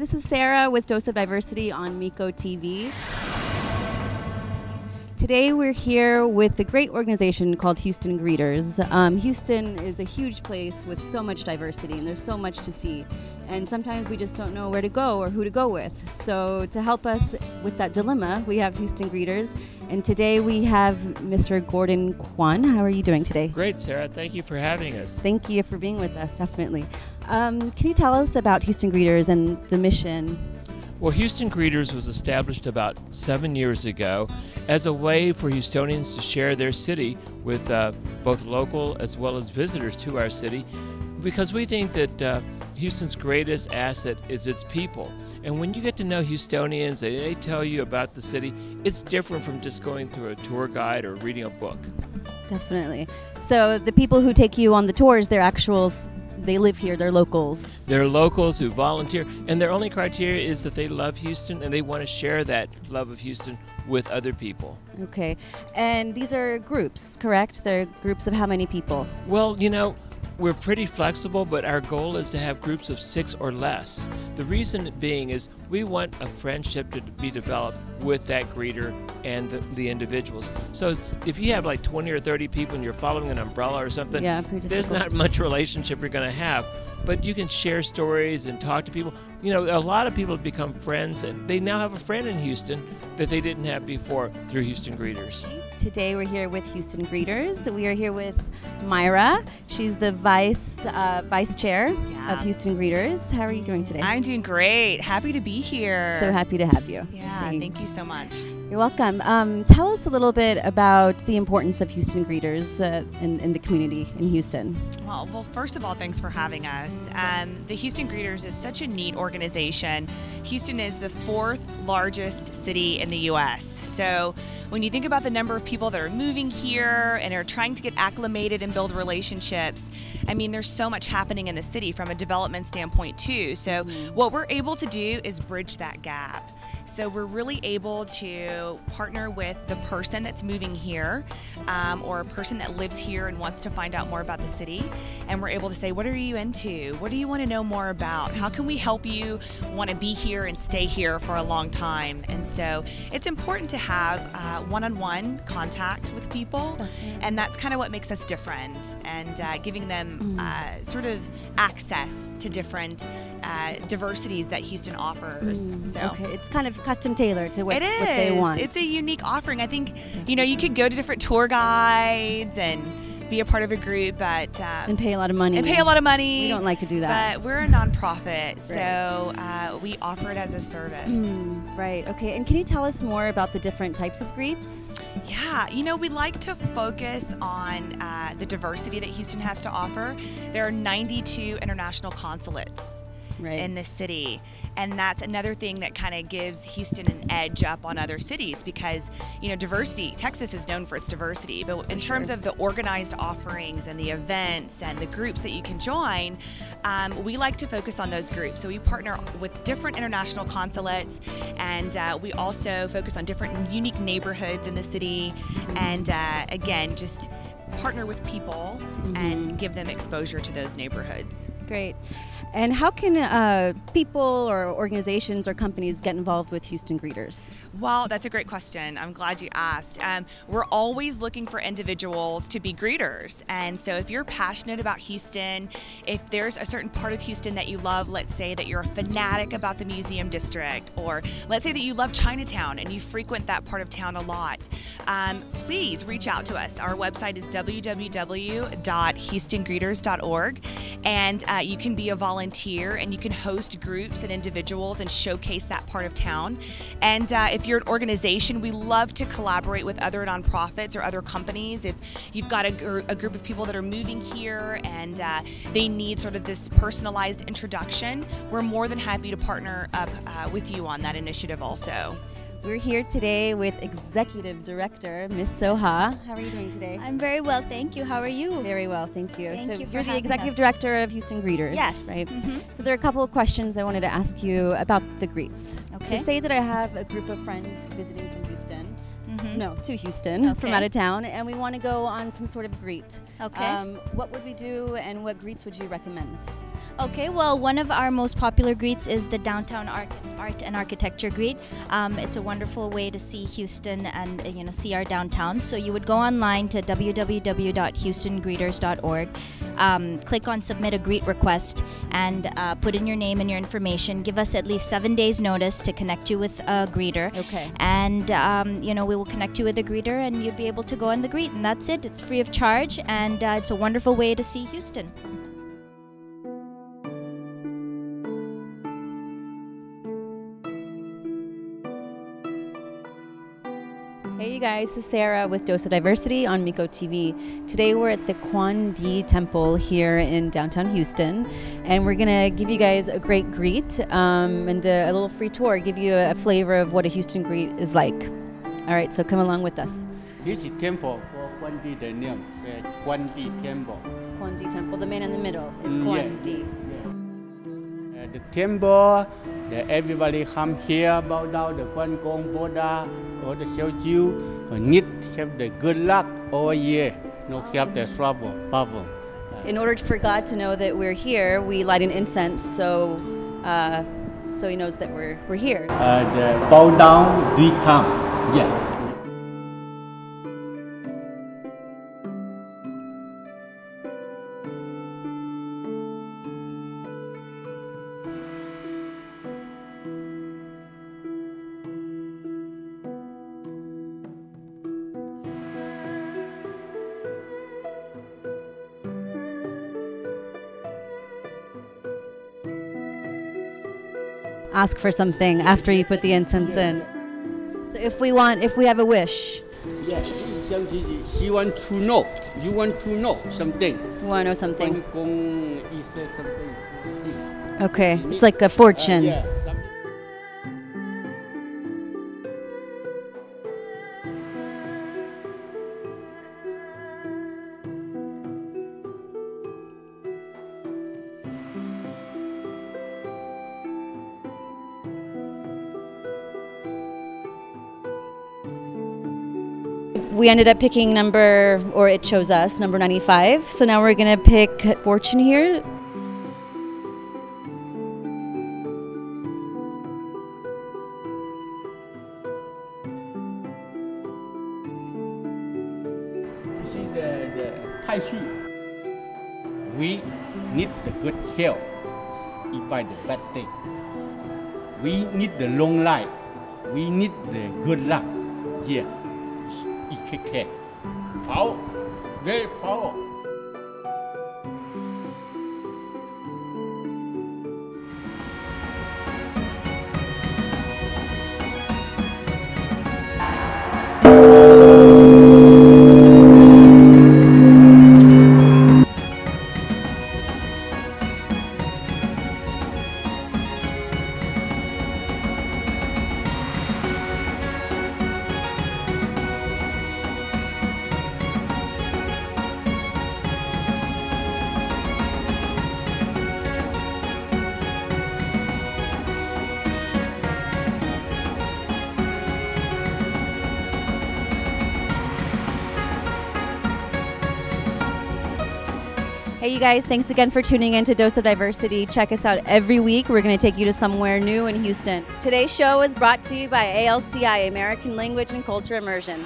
this is Sarah with Dose of Diversity on Meeko TV. Today we're here with a great organization called Houston Greeters. Houston is a huge place with so much diversity and there's so much to see. And sometimes we just don't know where to go or who to go with. So to help us with that dilemma, we have Houston Greeters. And today we have Mr. Gordon Quan. How are you doing today? Great, Sarah. Thank you for having us. Thank you for being with us, definitely. Can you tell us about Houston Greeters and the mission? Well, Houston Greeters was established about 7 years ago as a way for Houstonians to share their city with both local as well as visitors to our city, because we think that Houston's greatest asset is its people. And when you get to know Houstonians and they tell you about the city, it's different from just going through a tour guide or reading a book. Definitely. So the people who take you on the tours, they're actuals. They live here, they're locals. They're locals who volunteer, and their only criteria is that they love Houston and they want to share that love of Houston with other people. Okay, and these are groups, correct? They're groups of how many people? Well, you know, we're pretty flexible, but our goal is to have groups of 6 or less. The reason being is we want a friendship to be developed with that greeter and the individuals. So if you have like 20 or 30 people and you're following an umbrella or something, there's not much relationship you're going to have. But you can share stories and talk to people. You know, a lot of people have become friends, and they now have a friend in Houston that they didn't have before through Houston Greeters. Today we're here with Houston Greeters. We are here with Myra. She's the vice chair of Houston Greeters. How are you doing today? I'm doing great. Happy to be here. So happy to have you. Yeah, thank you so much. You're welcome. Tell us a little bit about the importance of Houston Greeters in the community in Houston. Well, first of all, thanks for having us. The Houston Greeters is such a neat organization. Houston is the 4th largest city in the U.S. So when you think about the number of people that are moving here and are trying to get acclimated and build relationships, I mean, there's so much happening in the city from a development standpoint too. So what we're able to do is bridge that gap. So we're really able to partner with the person that's moving here or a person that lives here and wants to find out more about the city. And we're able to say, what are you into? What do you want to know more about? How can we help you want to be here and stay here for a long time? And so it's important to have one-on-one contact with people. And that's kind of what makes us different, and giving them sort of access to different diversities that Houston offers. Okay, it's kind of custom tailored to what they want. It's a unique offering. I think, you know, you could go to different tour guides and be a part of a group, but and pay a lot of money. We don't like to do that. But we're a nonprofit, so we offer it as a service. Right. Okay. And can you tell us more about the different types of greets? Yeah. You know, we like to focus on the diversity that Houston has to offer. There are 92 international consulates in the city, and that's another thing that kind of gives Houston an edge up on other cities, because, you know, diversity, Texas is known for its diversity, but in terms of the organized offerings and the events and the groups that you can join, we like to focus on those groups. So we partner with different international consulates, and we also focus on different unique neighborhoods in the city, and again, just partner with people and give them exposure to those neighborhoods. Great. And how can people or organizations or companies get involved with Houston Greeters? Well, that's a great question. I'm glad you asked. We're always looking for individuals to be greeters. And so if you're passionate about Houston, if there's a certain part of Houston that you love, let's say that you're a fanatic about the museum district, or let's say that you love Chinatown and you frequent that part of town a lot, please reach out to us. Our website is www.houstongreeters.org, and you can be a volunteer and you can host groups and individuals and showcase that part of town. And if you're an organization, we love to collaborate with other nonprofits or other companies. If you've got a group of people that are moving here and they need sort of this personalized introduction, we're more than happy to partner up with you on that initiative also. We're here today with Executive Director, Ms. Soha. How are you doing today? I'm very well, thank you. How are you? Very well, thank you. Thank you for you're the having Executive us. Director of Houston Greeters, Yes. right? So there are a couple of questions I wanted to ask you about the greets. Okay. So say that I have a group of friends visiting from Houston, No, to Houston from Okay. out of town, and we want to go on some sort of greet. Okay. What would we do, and what greets would you recommend? Okay, well, one of our most popular greets is the Downtown Art and Architecture Greet. It's a wonderful way to see Houston and see our downtown. So you would go online to www.houstongreeters.org, click on Submit a Greet Request, and put in your name and your information. Give us at least 7 days notice to connect you with a greeter. Okay. And we will connect you with a greeter, and you'd be able to go on the greet, and that's it. It's free of charge, and it's a wonderful way to see Houston. Hey you guys, this is Sarah with Dose of Diversity on Miko TV. Today we're at the Quan D Temple here in downtown Houston, and we're gonna give you guys a great greet and a little free tour, give you a flavor of what a Houston greet is like. All right, so come along with us. This is temple for Quan D, the name, Quan D Temple. Quan D Temple, the man in the middle is Quan D. The temple, everybody come here, bow down the Quan Gong Buddha, or the Xiaojiu, need have the good luck all year, no have the trouble, problem. In order for God to know that we're here, we light an incense, so he knows that we're here. The bow down 3 times, yeah. Ask for something after you put the incense in. So if we have a wish. Yes, she want to know. You want to know something. You want to know something. Quan Gong is something. Okay, it's like a fortune. Yeah. We ended up picking it chose us, number 95. So now we're gonna pick fortune here. You see the Tai Chi. We need the good health, by the bad thing. We need the long life. We need the good luck. Yeah. Take care. Power. Very power. Hey you guys, thanks again for tuning in to Dose of Diversity. Check us out every week. We're going to take you to somewhere new in Houston. Today's show is brought to you by ALCI, American Language and Culture Immersion.